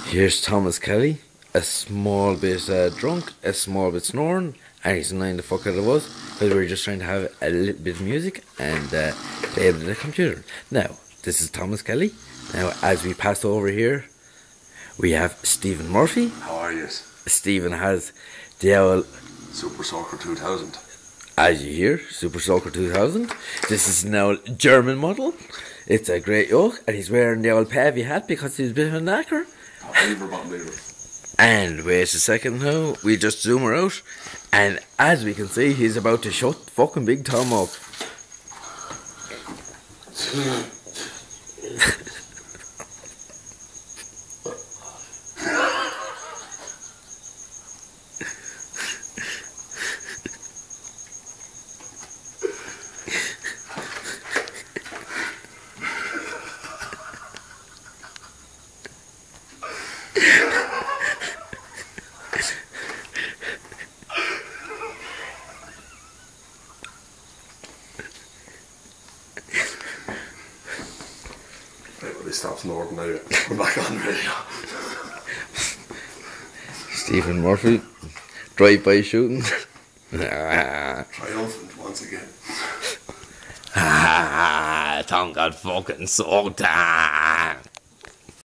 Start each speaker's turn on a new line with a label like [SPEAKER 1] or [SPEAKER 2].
[SPEAKER 1] Here's Thomas Kelly, a small bit drunk, a small bit snoring, and he's annoying the fuck out of us because we were just trying to have a little bit of music and play it on the computer. Now, this is Thomas Kelly. Now, as we pass over here, we have Stephen Murphy.
[SPEAKER 2] How are you?
[SPEAKER 1] Stephen has the owl
[SPEAKER 2] Super Soccer 2000.
[SPEAKER 1] As you hear, Super Soccer 2000. This is now German model. It's a great yoke, and he's wearing the old Pavy hat because he's a bit of a knacker. And wait a second now, we just zoom her out, and as we can see, he's about to shut fucking Big Tom up.
[SPEAKER 2] Right, well, they stopped snoring now. We're back on radio.
[SPEAKER 1] Stephen Murphy, drive-by shooting.
[SPEAKER 2] Triumphant once again.
[SPEAKER 1] Tom got fucking soaked.